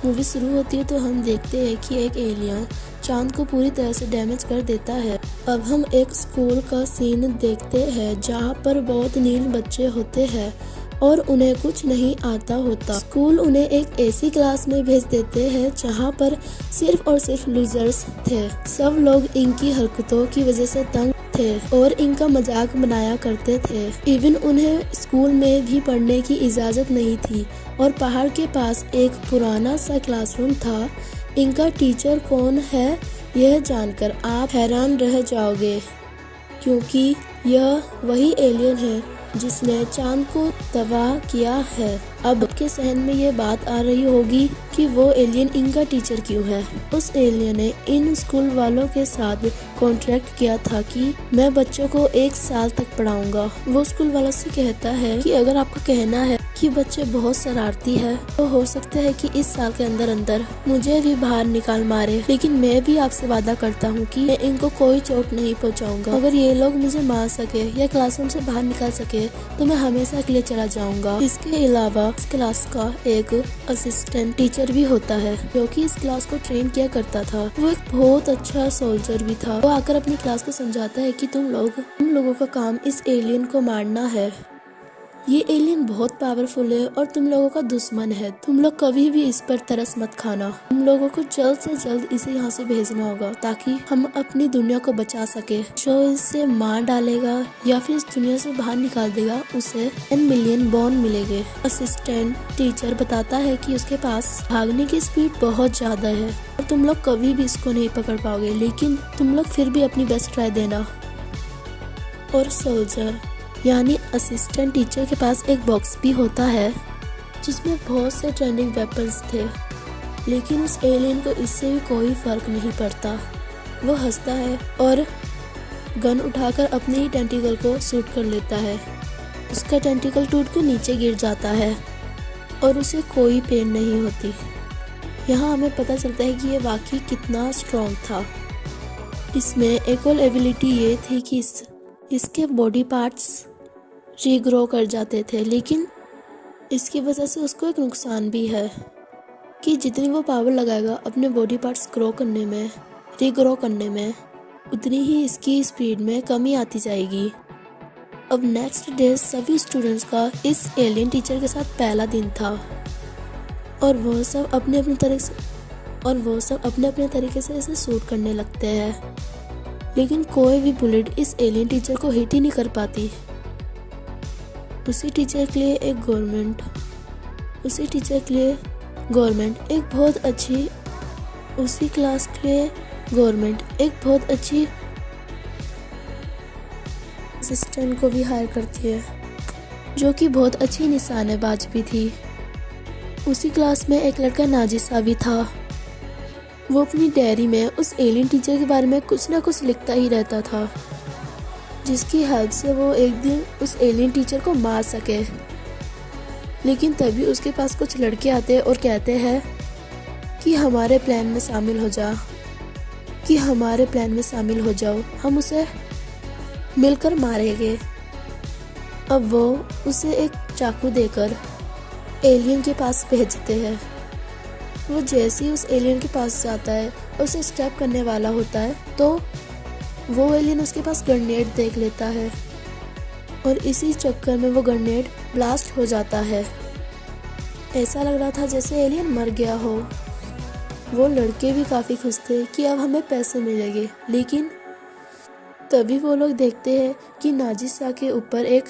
Movie शुरू होती है तो हम देखते हैं कि एक एलियन चांद को पूरी तरह से डैमेज कर देता है। अब हम एक स्कूल का सीन देखते हैं जहाँ पर बहुत नील बच्चे होते हैं और उन्हें कुछ नहीं आता होता। स्कूल उन्हें एक ऐसी क्लास में भेज देते हैं जहाँ पर सिर्फ और सिर्फ लूजर्स थे। सब लोग इनकी हरकतों की वजह से तंग थे और इनका मजाक बनाया करते थे। इवन उन्हें स्कूल में भी पढ़ने की इजाज़त नहीं थी और पहाड़ के पास एक पुराना सा क्लासरूम था। इनका टीचर कौन है यह जानकर आप हैरान रह जाओगे, क्योंकि यह वही एलियन है जिसने चांद को तबाह किया है। अब आपके सहन में ये बात आ रही होगी कि वो एलियन इनका टीचर क्यों है। उस एलियन ने इन स्कूल वालों के साथ कॉन्ट्रैक्ट किया था कि मैं बच्चों को 1 साल तक पढ़ाऊंगा। वो स्कूल वालों से कहता है कि अगर आपका कहना है कि बच्चे बहुत शरारती है तो हो सकता है कि इस साल के अंदर अंदर मुझे भी बाहर निकाल मारे, लेकिन मैं भी आपसे वादा करता हूँ कि मैं इनको कोई चोट नहीं पहुँचाऊंगा। अगर ये लोग मुझे मार सके या क्लासरूम से बाहर निकाल सके तो मैं हमेशा के लिए चला जाऊंगा। इसके अलावा इस क्लास का एक असिस्टेंट टीचर भी होता है जो कि इस क्लास को ट्रेन किया करता था। वो एक बहुत अच्छा सोल्जर भी था। वो आकर अपनी क्लास को समझाता है कि तुम लोगों का काम इस एलियन को मारना है। ये एलियन बहुत पावरफुल है और तुम लोगों का दुश्मन है। तुम लोग कभी भी इस पर तरस मत खाना। तुम लोगों को जल्द से जल्द इसे यहाँ से भेजना होगा ताकि हम अपनी दुनिया को बचा सके। जो इसे मार डालेगा या फिर इस दुनिया से बाहर निकाल देगा उसे 10 मिलियन बॉन्ड मिलेंगे। असिस्टेंट टीचर बताता है कि उसके पास भागने की स्पीड बहुत ज्यादा है और तुम लोग कभी भी इसको नहीं पकड़ पाओगे, लेकिन तुम लोग फिर भी अपनी बेस्ट ट्राई देना। और सोल्जर यानी असिस्टेंट टीचर के पास एक बॉक्स भी होता है जिसमें बहुत से ट्रेंडिंग वेपन्स थे, लेकिन उस एलियन को इससे भी कोई फर्क नहीं पड़ता। वो हंसता है और गन उठाकर अपने ही टेंटिकल को शूट कर लेता है। उसका टेंटिकल टूट कर नीचे गिर जाता है और उसे कोई पेन नहीं होती। यहाँ हमें पता चलता है कि ये वाकई कितना स्ट्रॉन्ग था। इसमें एक और एबिलिटी ये थी कि इसके बॉडी पार्ट्स रीग्रो कर जाते थे, लेकिन इसकी वजह से उसको एक नुकसान भी है कि जितनी वो पावर लगाएगा अपने बॉडी पार्ट्स रीग्रो करने में, उतनी ही इसकी स्पीड में कमी आती जाएगी। अब नेक्स्ट डे सभी स्टूडेंट्स का इस एलियन टीचर के साथ पहला दिन था और वो सब अपने अपने तरीके से इसे शूट करने लगते हैं, लेकिन कोई भी बुलेट इस एलियन टीचर को हिट ही नहीं कर पाती। उसी टीचर के लिए गवर्नमेंट एक बहुत अच्छी असिस्टेंट को भी हायर करती है जो कि बहुत अच्छी निशानेबाज भी थी। उसी क्लास में एक लड़का नाजिसा भी था। वो अपनी डायरी में उस एलियन टीचर के बारे में कुछ ना कुछ लिखता ही रहता था, जिसकी हेल्प से वो एक दिन उस एलियन टीचर को मार सके। लेकिन तभी उसके पास कुछ लड़के आते और कहते हैं कि हमारे प्लान में शामिल हो जाओ, हम उसे मिलकर मारेंगे। अब वो उसे एक चाकू देकर एलियन के पास भेजते हैं। वो जैसे ही उस एलियन के पास जाता है और उसे स्टैब करने वाला होता है तो वो एलियन उसके पास ग्रेनेड देख लेता है और इसी चक्कर में वो ग्रेनेड ब्लास्ट हो जाता है। ऐसा लग रहा था जैसे एलियन मर गया हो। वो लड़के भी काफ़ी खुश थे कि अब हमें पैसे मिलेंगे, लेकिन तभी वो लोग देखते हैं कि नाजिसा के ऊपर एक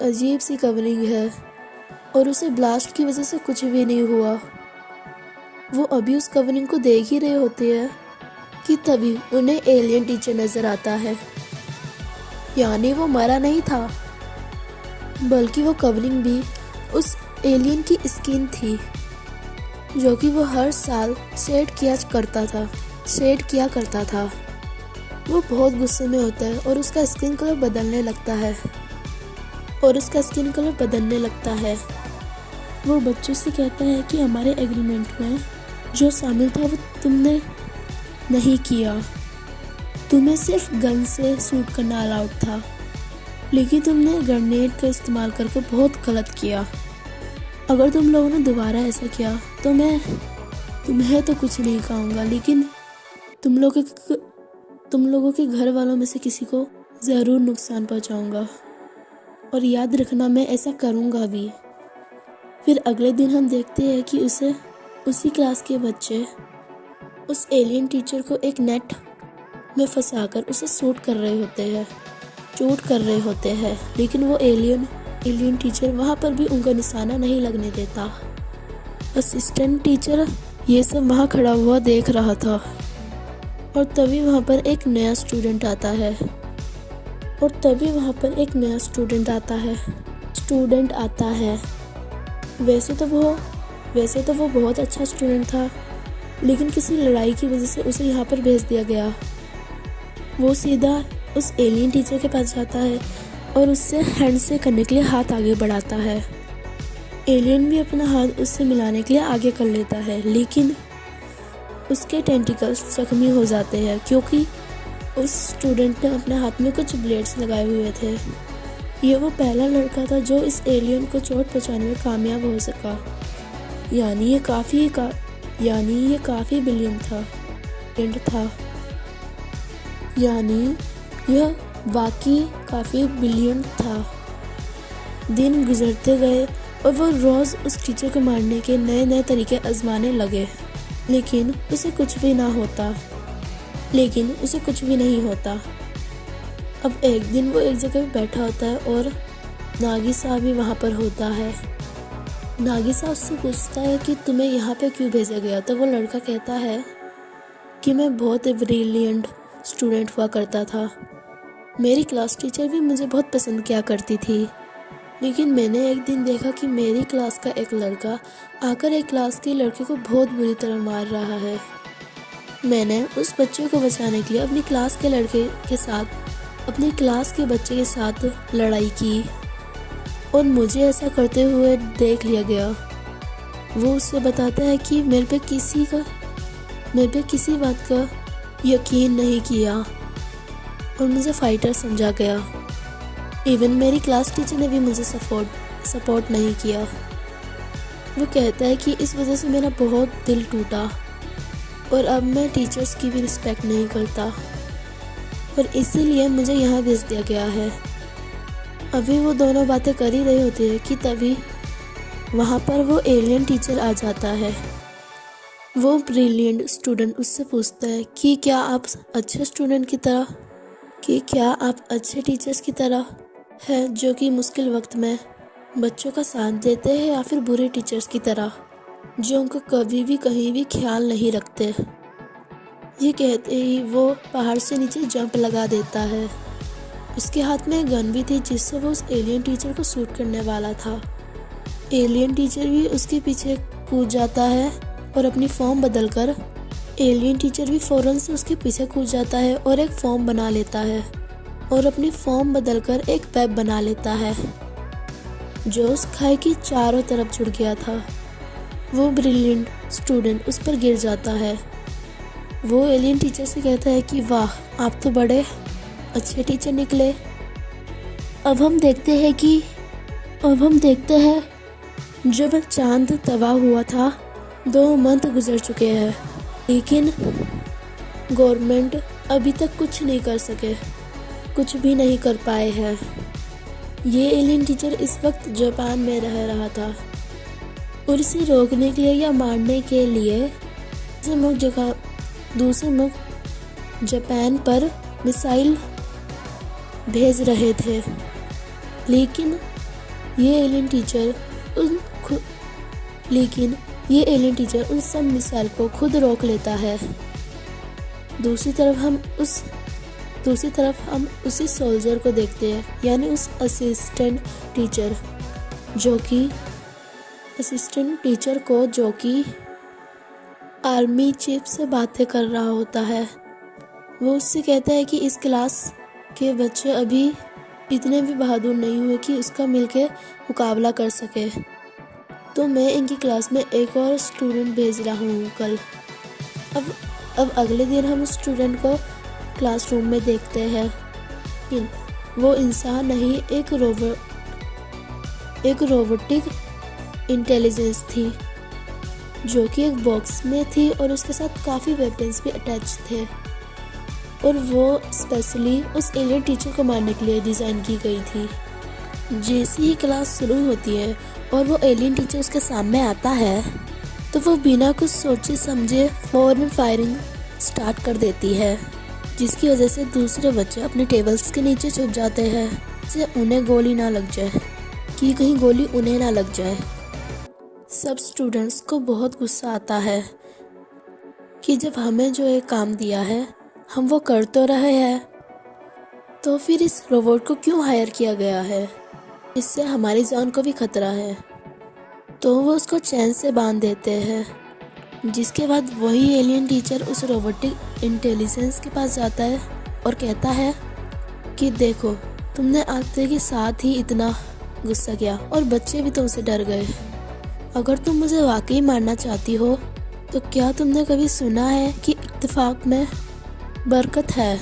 अजीब सी कवरिंग है और उसे ब्लास्ट की वजह से कुछ भी नहीं हुआ। वो अभी उस कवरिंग को देख ही रहे होते हैं कि तभी उन्हें एलियन टीचर नजर आता है। यानी वो मरा नहीं था, बल्कि वो कवरिंग भी उस एलियन की स्किन थी जो कि वो हर साल शेड किया करता था। वो बहुत गुस्से में होता है और उसका स्किन कलर बदलने लगता है। वो बच्चों से कहता है कि हमारे एग्रीमेंट में जो शामिल था वो तुमने नहीं किया। तुम्हें सिर्फ गन से शूट करना अलाउड था, लेकिन तुमने ग्रेनेड का इस्तेमाल करके बहुत गलत किया। अगर तुम लोगों ने दोबारा ऐसा किया तो मैं तुम्हें तो कुछ नहीं कहूँगा, लेकिन तुम लोगों के घर वालों में से किसी को ज़रूर नुकसान पहुँचाऊँगा, और याद रखना मैं ऐसा करूँगा भी। फिर अगले दिन हम देखते हैं कि उसी क्लास के बच्चे उस एलियन टीचर को एक नेट में फंसाकर उसे चोट कर रहे होते हैं, लेकिन वो एलियन टीचर वहाँ पर भी उनका निशाना नहीं लगने देता। असिस्टेंट टीचर ये सब वहाँ खड़ा हुआ देख रहा था, और तभी वहाँ पर एक नया स्टूडेंट आता है। वैसे तो वो बहुत अच्छा स्टूडेंट था, लेकिन किसी लड़ाई की वजह से उसे यहाँ पर भेज दिया गया। वो सीधा उस एलियन टीचर के पास जाता है और उससे हैंडशेक करने के लिए हाथ आगे बढ़ाता है। एलियन भी अपना हाथ उससे मिलाने के लिए आगे कर लेता है, लेकिन उसके टेंटिकल्स जख्मी हो जाते हैं क्योंकि उस स्टूडेंट ने अपने हाथ में कुछ ब्लेड्स लगाए हुए थे। ये वो पहला लड़का था जो इस एलियन को चोट पहुंचाने में कामयाब हो सका। यानी ये काफ़ी ब्रिलियंट था। यानी यह वाकई काफ़ी ब्रिलियंट था। दिन गुजरते गए और वो रोज़ उस टीचर को मारने के नए तरीके आजमाने लगे, लेकिन उसे कुछ भी नहीं होता। अब एक दिन वो एक जगह बैठा होता है और नागिसा भी वहाँ पर होता है। नागिसा उससे पूछता है कि तुम्हें यहाँ पे क्यों भेजा गया। तो वो लड़का कहता है कि मैं बहुत ब्रिलियंट स्टूडेंट हुआ करता था। मेरी क्लास टीचर भी मुझे बहुत पसंद किया करती थी, लेकिन मैंने एक दिन देखा कि मेरी क्लास का एक लड़का आकर एक क्लास की लड़की को बहुत बुरी तरह मार रहा है। मैंने उस बच्चे को बचाने के लिए अपनी क्लास के बच्चे के साथ लड़ाई की और मुझे ऐसा करते हुए देख लिया गया। वो उससे बताता है कि मेरे पे किसी बात का यकीन नहीं किया और मुझे फाइटर समझा गया। इवन मेरी क्लास टीचर ने भी मुझे सपोर्ट नहीं किया। वो कहता है कि इस वजह से मेरा बहुत दिल टूटा और अब मैं टीचर्स की भी रिस्पेक्ट नहीं करता और इसीलिए मुझे यहाँ भेज दिया गया है। अभी वो दोनों बातें कर ही रहे होते हैं कि तभी वहाँ पर वो एलियन टीचर आ जाता है। वो ब्रिलियंट स्टूडेंट उससे पूछता है कि क्या आप अच्छे टीचर्स की तरह है जो कि मुश्किल वक्त में बच्चों का साथ देते हैं, या फिर बुरे टीचर्स की तरह जो उनको कभी भी कहीं भी ख्याल नहीं रखते। ये कहते ही वो पहाड़ से नीचे जंप लगा देता है। उसके हाथ में गन भी थी जिससे वो उस एलियन टीचर को शूट करने वाला था। एलियन टीचर भी उसके पीछे कूद जाता है और अपनी फॉर्म बदलकर एलियन टीचर भी फौरन से उसके पीछे कूद जाता है और एक फॉर्म बना लेता है और अपनी फॉर्म बदलकर एक वेब बना लेता है जो उस खाई की चारों तरफ जुड़ गया था। वो ब्रिलियंट स्टूडेंट उस पर गिर जाता है। वो एलियन टीचर से कहता है कि वाह, आप तो बड़े अच्छे टीचर निकले। अब हम देखते हैं जब चांद तबाह हुआ था 2 मंथ गुजर चुके हैं, लेकिन गवर्नमेंट अभी तक कुछ भी नहीं कर पाए हैं। ये एलियन टीचर इस वक्त जापान में रह रहा था और इसे रोकने के लिए या मारने के लिए दूसरे मुल्क जापान पर मिसाइल भेज रहे थे, लेकिन ये एलियन टीचर उन सब मिसाइल को खुद रोक लेता है। दूसरी तरफ हम उसी सोल्जर को देखते हैं, यानी उस असिस्टेंट टीचर को जो कि आर्मी चीफ से बातें कर रहा होता है। वो उससे कहता है कि इस क्लास के बच्चे अभी इतने भी बहादुर नहीं हुए कि उसका मिलके मुकाबला कर सके, तो मैं इनकी क्लास में एक और स्टूडेंट भेज रहा हूँ कल। अब अगले दिन हम उस स्टूडेंट को क्लासरूम में देखते हैं। वो इंसान नहीं, एक रोबोटिक इंटेलिजेंस थी, जो कि एक बॉक्स में थी और उसके साथ काफ़ी वेपन्स भी अटैच थे, और वो स्पेशली उस एलियन टीचर को मारने के लिए डिज़ाइन की गई थी। जैसे ही क्लास शुरू होती है और वो एलियन टीचर उसके सामने आता है, तो वो बिना कुछ सोचे समझे फौरन फायरिंग स्टार्ट कर देती है, जिसकी वजह से दूसरे बच्चे अपने टेबल्स के नीचे छुप जाते हैं, जिससे उन्हें गोली ना लग जाए, कि कहीं गोली उन्हें ना लग जाए। सब स्टूडेंट्स को बहुत गुस्सा आता है कि जब हमें जो एक काम दिया है हम वो कर तो रहे हैं, तो फिर इस रोबोट को क्यों हायर किया गया है, इससे हमारी जान को भी खतरा है। तो वो उसको चैन से बांध देते हैं, जिसके बाद वही एलियन टीचर उस रोबोटिक इंटेलिजेंस के पास जाता है और कहता है कि देखो, तुमने आते के साथ ही इतना गुस्सा किया और बच्चे भी तुमसे डर गए। अगर तुम मुझे वाकई मारना चाहती हो तो क्या तुमने कभी सुना है कि इत्तेफाक में बरकत है?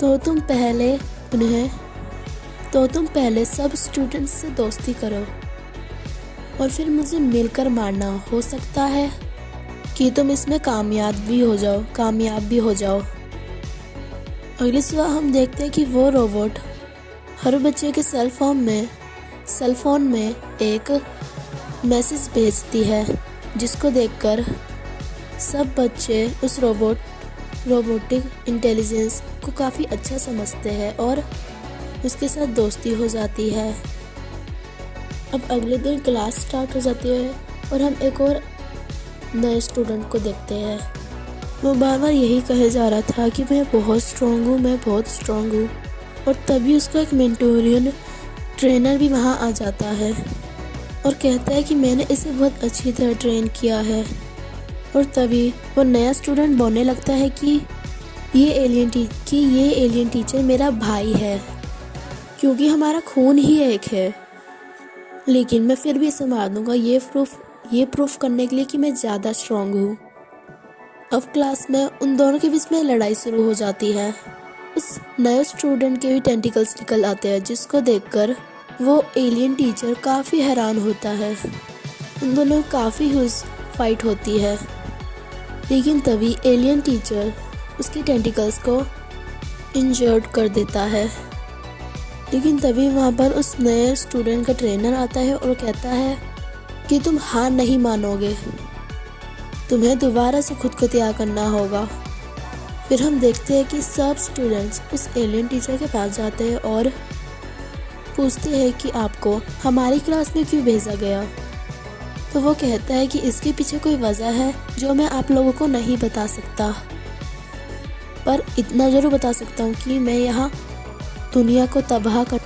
तो तुम पहले सब स्टूडेंट्स से दोस्ती करो और फिर मुझे मिलकर मारना। हो सकता है कि तुम इसमें कामयाब भी हो जाओ। अगली सुबह हम देखते हैं कि वो रोबोट हर बच्चे के सेल फोन में एक मैसेज भेजती है, जिसको देखकर सब बच्चे उस रोबोटिक इंटेलिजेंस को काफ़ी अच्छा समझते हैं और उसके साथ दोस्ती हो जाती है। अब अगले दिन क्लास स्टार्ट हो जाती है और हम एक और नए स्टूडेंट को देखते हैं। वो बार बार यही कहे जा रहा था कि मैं बहुत स्ट्रांग हूँ, और तभी उसको एक मेंटोरियन ट्रेनर भी वहाँ आ जाता है और कहता है कि मैंने इसे बहुत अच्छी तरह ट्रेन किया है। और तभी वो नया स्टूडेंट बोलने लगता है कि ये एलियन टीचर मेरा भाई है, क्योंकि हमारा खून ही एक है। लेकिन मैं फिर भी इसे मार दूंगा, ये प्रूफ करने के लिए कि मैं ज़्यादा स्ट्रांग हूँ। अब क्लास में उन दोनों के बीच में लड़ाई शुरू हो जाती है। उस नए स्टूडेंट के भी टेंटिकल्स निकल आते हैं, जिसको देखकर वो एलियन टीचर काफ़ी हैरान होता है। उन दोनों काफ़ी फाइट होती है, लेकिन तभी एलियन टीचर उसके टेंटिकल्स को इंजर्ड कर देता है। लेकिन तभी वहाँ पर उस नए स्टूडेंट का ट्रेनर आता है और कहता है कि तुम हार नहीं मानोगे, तुम्हें दोबारा से खुद को तैयार करना होगा। फिर हम देखते हैं कि सब स्टूडेंट्स उस एलियन टीचर के पास जाते हैं और पूछते हैं कि आपको हमारी क्लास में क्यों भेजा गया। तो वो कहता है कि इसके पीछे कोई वजह है जो मैं आप लोगों को नहीं बता सकता, पर इतना ज़रूर बता सकता हूँ कि मैं यहाँ दुनिया को तबाह कर